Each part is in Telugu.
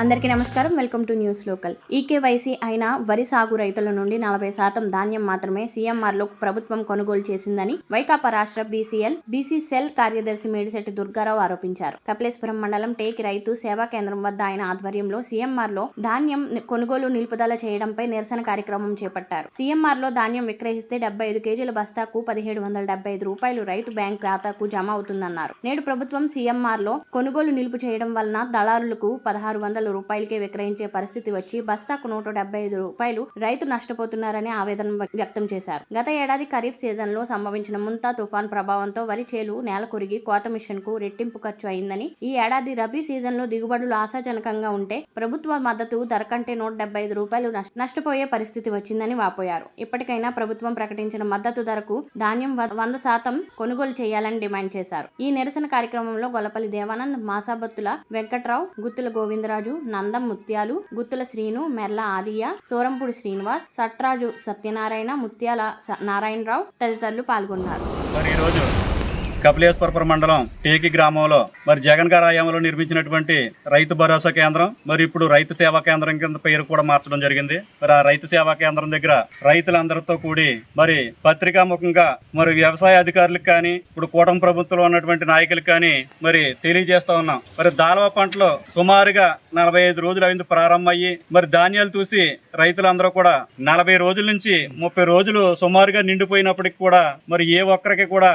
అందరికీ నమస్కారం. Welcome to news local. EKYC అయిన వరి సాగు రైతుల నుండి 40% ధాన్యం మాత్రమే సీఎంఆర్లో ప్రభుత్వం కొనుగోలు చేసిందని వైకాపా రాష్ట్ర బీసీసెల్ కార్యదర్శి మేడిశెట్టి దుర్గారావు ఆరోపించారు. కపిలేశ్వరం మండలం టేకి రైతు సేవా కేంద్రం వద్ద ఆయన ఆధ్వర్యంలో సీఎంఆర్లో ధాన్యం కొనుగోలు నిలుపుదల చేయడంపై నిరసన కార్యక్రమం చేపట్టారు. సీఎంఆర్లో ధాన్యం విక్రయిస్తే 75 కేజీల బస్తాకు 1775 రూపాయలు రైతు బ్యాంక్ ఖాతాకు జమ అవుతుందన్నారు. నేడు ప్రభుత్వం సీఎంఆర్లో కొనుగోలు నిలుపు చేయడం వలన దళారులకు 1600 రూపాయలకే విక్రయించే పరిస్థితి వచ్చి బస్తాకు 175 రూపాయలు రైతు నష్టపోతున్నారని ఆవేదన వ్యక్తం చేశారు. గత ఏడాది ఖరీఫ్ సీజన్ లో సంభవించిన ముంతా తుఫాన్ ప్రభావంతో వరి చేలు నేల కొరిగి కోత మిషన్ కు రెట్టింపు ఖర్చు అయిందని, ఈ ఏడాది రబీ సీజన్ లో దిగుబడులు ఆశాజనకంగా ఉంటే ప్రభుత్వ మద్దతు ధర కంటే 175 రూపాయలు నష్టపోయే పరిస్థితి వచ్చిందని వాపోయారు. ఇప్పటికైనా ప్రభుత్వం ప్రకటించిన మద్దతు ధరకు ధాన్యం 100% కొనుగోలు చేయాలని డిమాండ్ చేశారు. ఈ నిరసన కార్యక్రమంలో గొల్లపల్లి దేవానంద్, మాసాబత్తుల వెంకట్రావు, గుత్తుల గోవిందరాజు, నందం ముత్యాలు, గుత్తుల శ్రీను, మెర్ల ఆదియ్య, సోరంపూడి శ్రీనివాస్, సట్రాజు సత్యనారాయణ, ముత్యాల నారాయణరావు తదితరులు పాల్గొన్నారు. కపిలేశ్వరపురం మండలం టేకి గ్రామంలో జగన్ గారి హయాంలో నిర్మించినటువంటి రైతు భరోసా కేంద్రం ఇప్పుడు రైతు సేవా కేంద్రం కింద పేరు కూడా మార్చడం జరిగింది. ఆ రైతు సేవా కేంద్రం దగ్గర రైతులందరితో కూడి పత్రికాముఖంగా వ్యవసాయ అధికారులకు కానీ ఇప్పుడు కూటమి ప్రభుత్వంలో ఉన్నటువంటి నాయకులకు కానీ తెలియజేస్తా ఉన్నాం. దాల్వా పంటలో సుమారుగా 45 రోజులు అయింది ప్రారంభమయ్యి ధాన్యాలు చూసి రైతులందరూ కూడా 40 రోజుల నుంచి 30 రోజులు సుమారుగా నిండిపోయినప్పటికి కూడా ఏ ఒక్కరికి కూడా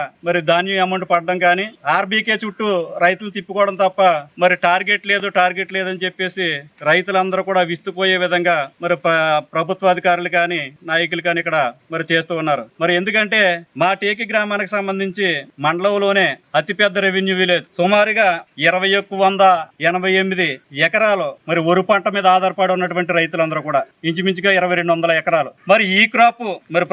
ధాన్యం అమౌంట్ పడడం కానీ ఆర్బీకే చుట్టూ రైతులు తిప్పుకోవడం తప్ప టార్గెట్ లేదని చెప్పేసి రైతులందరూ కూడా విస్తుపోయే విధంగా ప్రభుత్వ అధికారులు కానీ నాయకులు కానీ ఇక్కడ చేస్తూ ఉన్నారు. ఎందుకంటే మా టేకి గ్రామానికి సంబంధించి మండలంలోనే అతిపెద్ద రెవెన్యూ విలేజ్ సుమారుగా 2188 ఎకరాలు వరి పంట మీద ఆధారపడి ఉన్నటువంటి రైతులందరూ కూడా ఇంచుమించుగా 2200 ఎకరాలు ఈ క్రాప్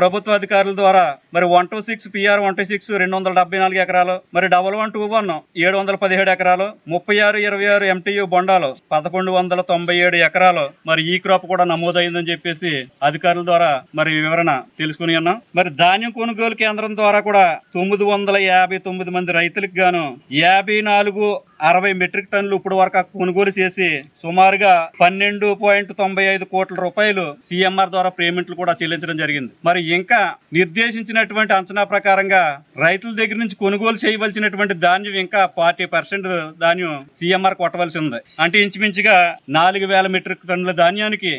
ప్రభుత్వ అధికారుల ద్వారా 126 PR 126 274 ఎకరాలు 1121 717 ఎకరాలు 3626 MTU బొండాలు 1197 ఎకరాలు ఈ క్రాప్ కూడా నమోదైందని చెప్పేసి అధికారుల ద్వారా వివరణ తెలుసుకుని ఉన్నాం. ధాన్యం కొనుగోలు కేంద్రం ద్వారా కూడా 959 మంది రైతులకు గాను 5460 మెట్రిక్ టన్నులు ఇప్పుడు వరకు కొనుగోలు చేసి సుమారుగా 12.95 కోట్ల రూపాయలు సీఎంఆర్ ద్వారా పేమెంట్లు కూడా చెల్లించడం జరిగింది. ఇంకా నిర్దేశించినటువంటి అంచనా ప్రకారంగా రైతుల దగ్గర నుంచి కొనుగోలు చేయవలసినటువంటి ధాన్యం ఇంకా 40% ధాన్యం సీఎంఆర్ కొట్టవలసి ఉంది. అంటే ఇంచుమించుగా 4000 మెట్రిక్ టన్నుల ధాన్యానికి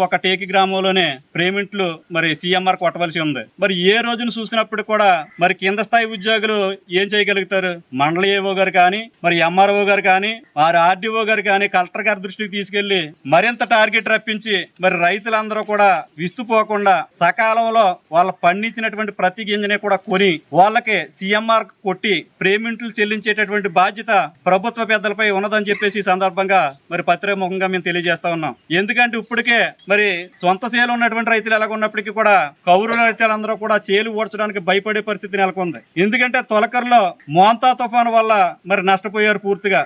ఒక టేకి గ్రామంలోనే పేమెంట్లు సీఎంఆర్ కొట్టవలసి ఉంది. ఏ రోజును చూసినప్పుడు కూడా కింద స్థాయి ఉద్యోగులు ఏం చేయగలుగుతారు? మండల ఏవో గారు కానీ ఎంఆర్ఓ గారు కానీ వారి ఆర్డీఓ గారు కానీ కలెక్టర్ గారి దృష్టికి తీసుకెళ్లి మరింత టార్గెట్ రప్పించి రైతులందరూ కూడా విస్తుపోకుండా సకాలంలో వాళ్ళ పండించినటువంటి ప్రతి గింజనే కూడా కొని వాళ్ళకి సీఎంఆర్ కొట్టి పేమెంట్లు చెల్లించేటటువంటి బాధ్యత ప్రభుత్వ పెద్దలపై ఉన్నదని చెప్పేసి ఈ సందర్భంగా పత్రికాముఖంగా మేము తెలియజేస్తా ఉన్నాం. ఎందుకంటే ఇప్పటికే సొంత చేలు ఉన్నటువంటి రైతులు ఎలాగున్నప్పటికీ కూడా కౌరు రైతులందరూ కూడా చేలు ఓడ్చడానికి భయపడే పరిస్థితి నెలకొంది. ఎందుకంటే తొలకరలో మోంతా తుఫాను వల్ల నష్టపోయారు పూర్తిగా.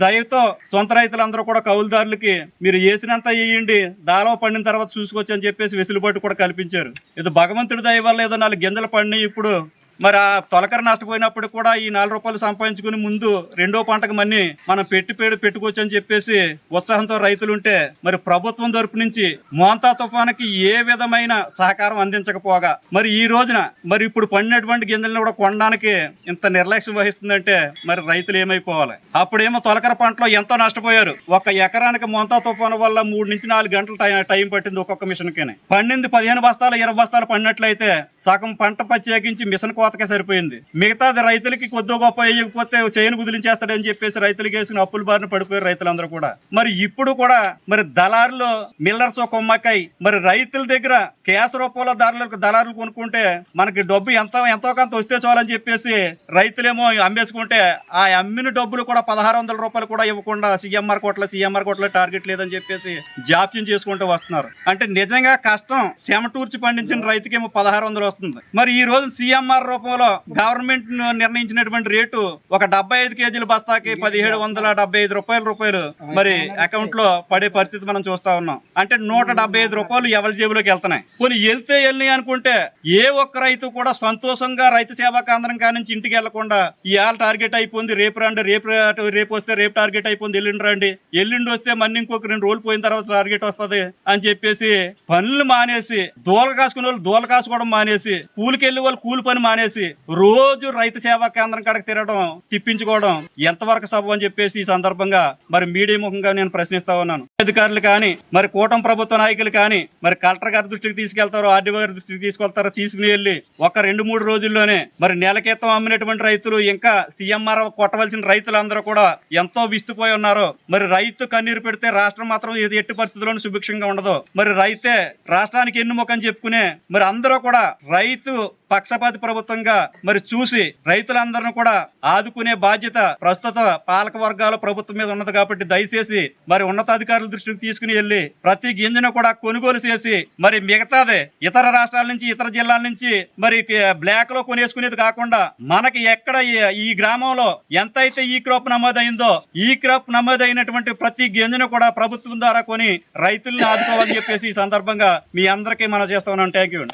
దయతో సొంత రైతులందరూ కూడా కౌలుదారులకి మీరు వేసినంత వేయండి, దాలో పండిన తర్వాత చూసుకోవచ్చు అని చెప్పేసి వెసులుబాటు కూడా కల్పించారు. ఇది భగవంతుడి దయ వల్ల ఏదో 4 గింజలు పడినాయి. ఇప్పుడు ఆ తొలకర నష్టపోయినప్పుడు కూడా ఈ 4 రూపాయలు సంపాదించుకుని ముందు రెండో పంటకు మనం పెట్టుకోవచ్చు అని చెప్పేసి ఉత్సాహంతో రైతులుంటే ప్రభుత్వం తరపు నుంచి మోంతా తుఫానుకి ఏ విధమైన సహకారం అందించకపోగా ఈ రోజున ఇప్పుడు పండినటువంటి గింజలను కూడా కొనడానికి ఇంత నిర్లక్ష్యం వహిస్తుందంటే రైతులు ఏమైపోవాలి? అప్పుడేమో తొలకర పంటలో ఎంతో నష్టపోయారు. ఒక ఎకరానికి మోంతా తుఫాను వల్ల 3 నుంచి 4 గంటలు టైం పట్టింది ఒక్కొక్క మిషన్ కి. పండింది 15 బస్తాలు 20 బస్తాలు పండినట్లయితే సగం పంట ప్రత్యేకించి మిషన్ కోతకే సరిపోయింది. మిగతాది రైతులకి కొద్దో గొప్ప వేయకపోతే చేయను కుదిలించేస్తాడని చెప్పేసి రైతులకి వేసిన అప్పుల బారిన పడిపోయారు రైతులందరూ కూడా. ఇప్పుడు కూడా దళారులు మిల్లర్స్ కొమ్మకాయ రైతుల దగ్గర కేసు రూపంలో దళారులు కొనుక్కుంటే మనకి డబ్బు ఎంతో కొంత వస్తే చాలని చెప్పేసి రైతులేమో అమ్మేసుకుంటే ఆ అమ్మిన డబ్బులు కూడా 1600 రూపాయలు కూడా ఇవ్వకుండా సీఎంఆర్ కోట్ల టార్గెట్ లేదని చెప్పేసి జాప్యం చేసుకుంటూ వస్తున్నారు. అంటే నిజంగా కష్టం చెమటూర్చి పండించిన రైతుకేమో 1600 వస్తుంది. ఈ రోజు సీఎంఆర్ రూపంలో గవర్నమెంట్ నిర్ణయించినటువంటి రేటు ఒక 75 కేజీల బస్తాకి 1775 రూపాయలు మరి అకౌంట్ లో పడే పరిస్థితి మనం చూస్తా ఉన్నాం. అంటే 175 రూపాయలు ఎవరి జేబులోకి వెళ్తున్నాయి. కొన్ని వెళ్ళి అనుకుంటే ఏ ఒక్క రైతు కూడా సంతోషంగా రైతు సేవా కేంద్రం కానించి ఇంటికి వెళ్లకుండా ఇవాళ టార్గెట్ అయిపోయింది, రేపు రండి, రేపు వస్తే రేపు టార్గెట్ అయిపోయింది, ఎల్లుండి రండి, ఎల్లుండి వస్తే మళ్ళీ ఇంకొక 2 రోజులు పోయిన తర్వాత టార్గెట్ వస్తుంది అని చెప్పేసి పనులు మానేసి దూల కాసుకునే వాళ్ళు దూల కాసుకోవడం మానేసి కూలికెళ్ళి వాళ్ళు కూలి పని మానేసి రోజు రైతు సేవా కేంద్రం కాడకు తిరగడం తిప్పించుకోవడం ఎంతవరకు సబబు అని చెప్పేసి ఈ సందర్భంగా మరి మీడియా ముఖంగా నేను ప్రశ్నిస్తా ఉన్నాను. అధికారులు కానీ మరి కూటమి ప్రభుత్వ నాయకులు కానీ మరి కలెక్టర్ గారి దృష్టికి తీసుకెళ్తారో, ఆర్డీఓ గారి దృష్టికి తీసుకెళ్తారో, తీసుకుని వెళ్ళి ఒక 2-3 రోజుల్లోనే మరి నెలకేతం అమ్మినటువంటి రైతులు ఇంకా సీఎంఆర్ కొట్టవలసిన రైతులందరూ కూడా ఎంతో విస్తుపోయి ఉన్నారు. మరి రైతు కన్నీరు పెడితే రాష్ట్రం మాత్రం ఎట్టి పరిస్థితుల్లోనూ సుభిక్షంగా ఉండదు. మరి రైతే రాష్ట్రానికి ఎన్నుముఖం చెప్పుకునే మరి అందరూ కూడా రైతు పక్షపాతి ప్రభుత్వంగా మరి చూసి రైతులందరినీ కూడా ఆదుకునే బాధ్యత ప్రస్తుత పాలక వర్గాలు ప్రభుత్వం మీద ఉన్నది. కాబట్టి దయచేసి మరి ఉన్నతాధికారుల దృష్టికి తీసుకుని వెళ్ళి ప్రతి గింజను కూడా కొనుగోలు చేసి మరి మిగతాదే ఇతర రాష్ట్రాల నుంచి ఇతర జిల్లాల నుంచి మరి బ్లాక్ లో కొనేసుకునేది కాకుండా మనకి ఎక్కడ ఈ గ్రామంలో ఎంతైతే ఈ క్రాప్ నమోదైందో ఈ క్రాప్ నమోదైనటువంటి ప్రతి గింజను కూడా ప్రభుత్వం ద్వారా కొని రైతులను ఆదుకోవాలని చెప్పేసి ఈ సందర్భంగా మీ అందరికీ మనం చేస్తా ఉన్నాం. Thank you.